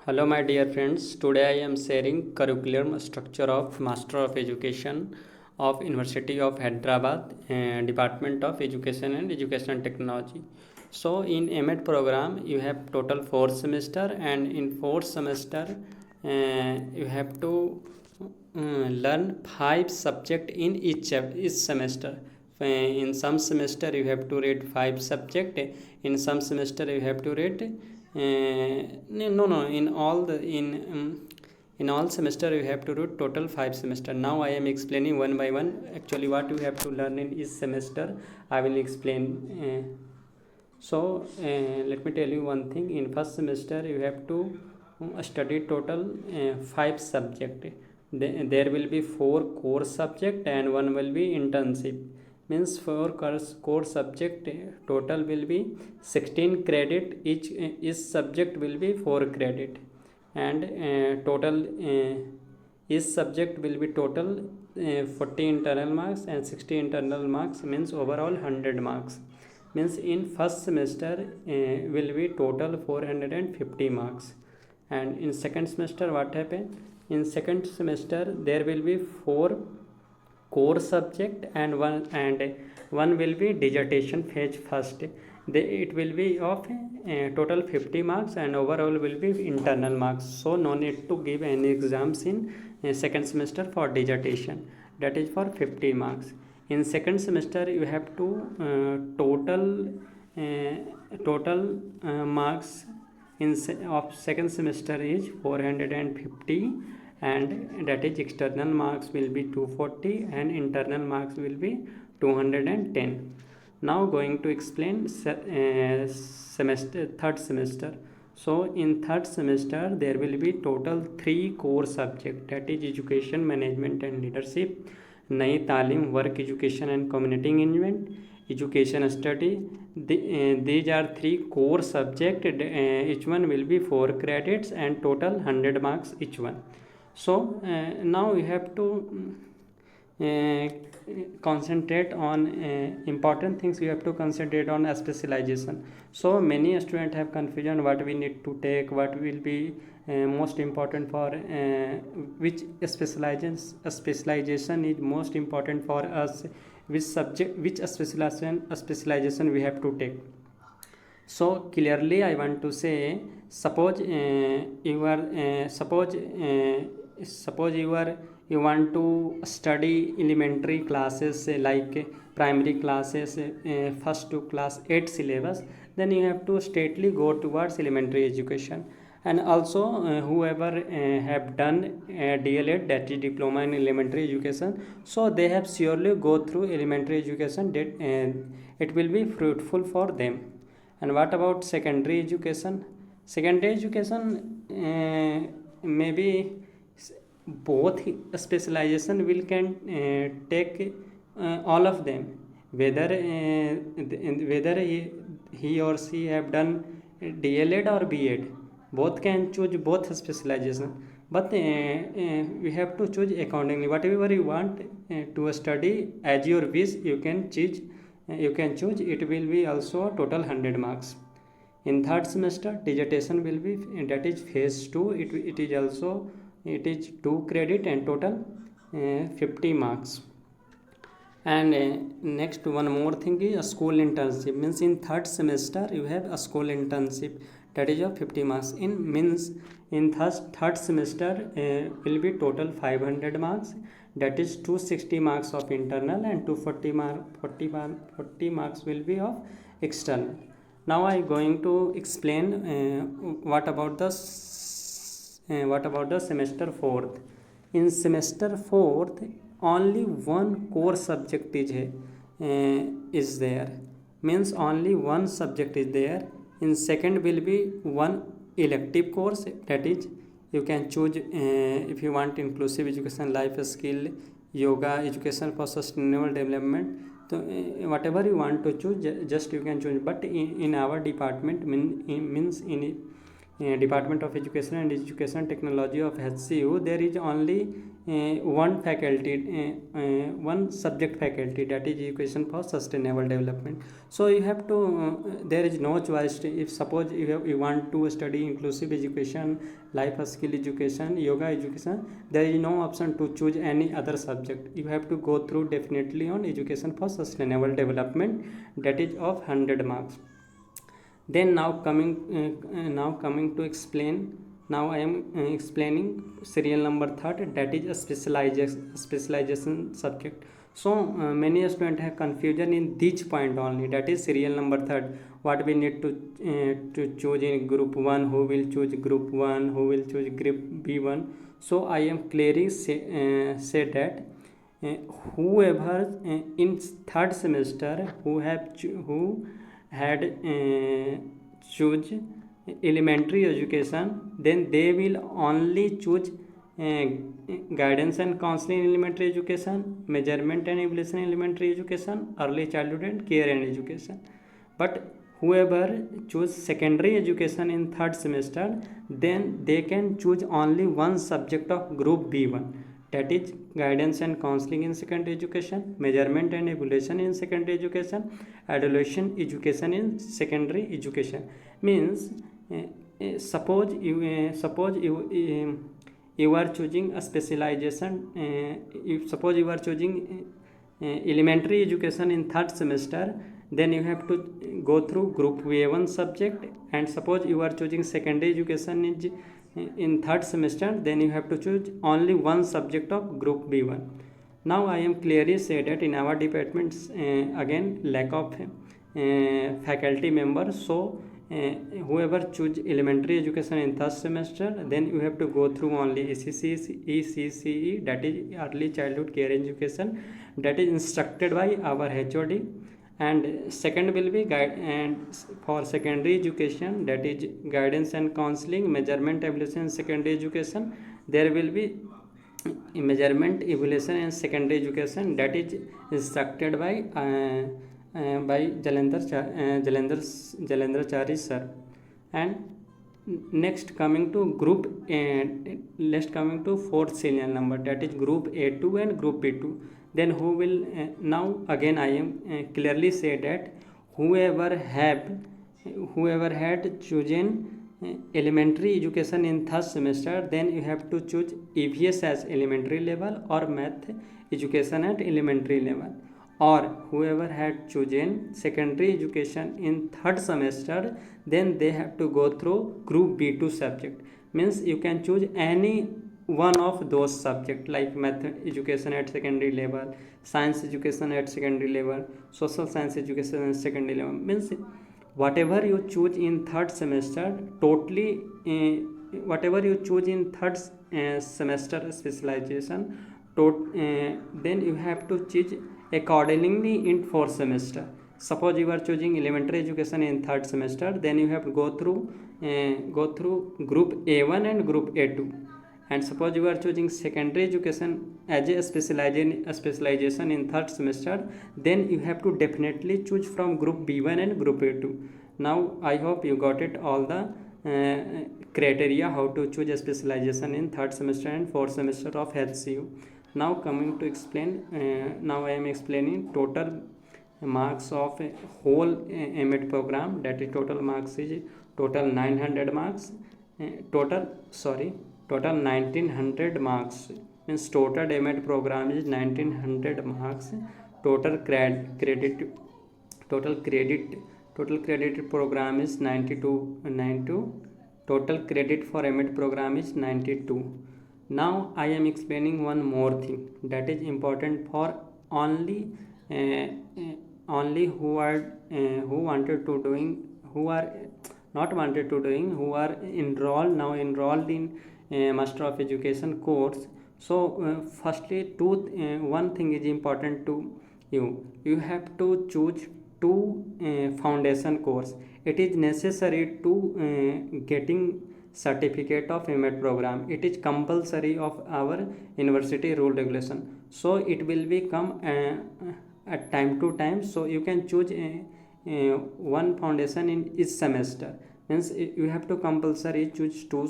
Hello, my dear friends. Today I am sharing curriculum structure of Master of Education of University of Hyderabad, Department of Education and Educational Technology. So, in MEd program, you have total 4 semester, and in 4 semester, you have to learn 5 subject in each semester. In some semester, you have to read 5 subject. In some semester, you have to read no in all semester you have to do total 5 semester. Now I am explaining one by one actually what you have to learn in each semester. I will explain. Let me tell you one thing. In first semester you have to study total 5 subject. There will be 4 core subject and one will be internship. Means 4 core subject total will be 16 credit. Each subject will be 4 credit, and total each subject will be total 40 internal marks and 60 internal marks, means overall 100 marks. Means in first semester will be total 450 marks. And in second semester what happened? In second semester there will be 4 core subject and one will be dissertation phase first. It will be of total 50 marks and overall will be internal marks. So no need to give any exams in second semester for dissertation. That is for 50 marks. In second semester you have to total marks of second semester is 450, and that is external marks will be 240 and internal marks will be 210. Now going to explain third semester. So in third semester there will be total 3 core subject, that is education, management and leadership, नई तालीम, work education and community engagement, education study. These are 3 core subject. Each one will be 4 credits and total 100 marks each one. So now you have to concentrate on important things. You have to concentrate on specialization. So many students have confusion what we need to take, what will be most important for which specialization is most important for us, which subject, which specialization we have to take. So clearly I want to say, suppose you want to study elementary classes like primary classes, first to class 8 syllabus, then you have to straightly go towards elementary education. And also whoever have done DLED, that is diploma in elementary education, so they have surely go through elementary education, that it will be fruitful for them. And what about secondary education? Secondary education maybe both specialization will can take all of them, whether he or she have done DLED or BEd, both can choose both specialization. But we have to choose accordingly. Whatever you want to study as your wish, you can choose. It will be also total 100 marks. In third semester dissertation will be, that is phase 2. It is 2 credit and total 50 marks. And next one more thing is a school internship. Means in third semester you have a school internship, that is of 50 marks. In third semester will be total 500 marks, that is 260 marks of internal and 40 marks will be of external. Now I am going to explain what about the semester fourth. In semester fourth only 1 core subject is there, means only 1 subject is there. In second will be 1 elective course, that is you can choose if you want inclusive education, life skill, yoga, education for sustainable development. So whatever you want to choose, just you can choose. But in our department, means in Department of Education and Education Technology of HCU, there is only one faculty, one subject faculty, that is Education for Sustainable Development. So you have to, there is no choice. If suppose you want to study inclusive education, life skill education, yoga education, there is no option to choose any other subject. You have to go through definitely on Education for Sustainable Development, that is of 100 marks. Then now coming to explain, now I am explaining serial number third, that is a specialization subject. So many students have confusion in this point only, that is serial number third. What we need to choose in group 1, who will choose group 1, who will choose group B1. So I am clearly say that whoever in third semester who had choose elementary education, then they will only choose guidance and counseling in elementary education, measurement and evaluation in elementary education, early childhood and care and education. But whoever choose secondary education in third semester, then they can choose only one subject of group B1, that is guidance and counseling in secondary education, measurement and evaluation in secondary education, adolescent education in secondary education. Means suppose you are choosing a specialization, suppose you are choosing elementary education in third semester, then you have to go through group A1 subject. And suppose you are choosing secondary education in third semester, then you have to choose only one subject of group B1. Now I am clearly say that in our departments, again lack of faculty members. So whoever choose elementary education in third semester, then you have to go through only ECCE, that is early childhood care education, that is instructed by our HOD. And second will be guide, and for secondary education, that is guidance and counseling, measurement evaluation secondary education, there will be measurement evaluation and secondary education, that is instructed by Jalendra Chari sir. And next coming to group, next coming to fourth serial number, that is group A2 and group B2. Then who will now again I am clearly say that whoever had chosen elementary education in third semester, then you have to choose EVS as elementary level or math education at elementary level. Or whoever had chosen secondary education in third semester, then they have to go through group B2 subject. Means you can choose any one of those subjects like math education at secondary level, science education at secondary level, social science education at secondary level. Means whatever you choose in third semester, totally whatever you choose in third semester specialization, then you have to choose accordingly in fourth semester. Suppose you are choosing elementary education in third semester, then you have to go through group A1 and group A2. And suppose you are choosing secondary education as a specialization in third semester, then you have to definitely choose from group B1 and group A2. Now I hope you got it all the criteria how to choose a specialization in third semester and fourth semester of HCU. Now coming to explain, now I am explaining total marks of a whole MEd program, that is total marks is total 900 marks, total 1900 marks. Means total MEd program is 1900 marks. Total credited program is 92. Total credit for MEd program is 92. Now I am explaining one more thing that is important for only who are enrolled in Master of Education course. So firstly, one thing is important to you have to choose two foundation course. It is necessary to getting certificate of MEd program. It is compulsory of our university rule regulation. So it will become at time to time. So you can choose one foundation in each semester. means you have to compulsory choose two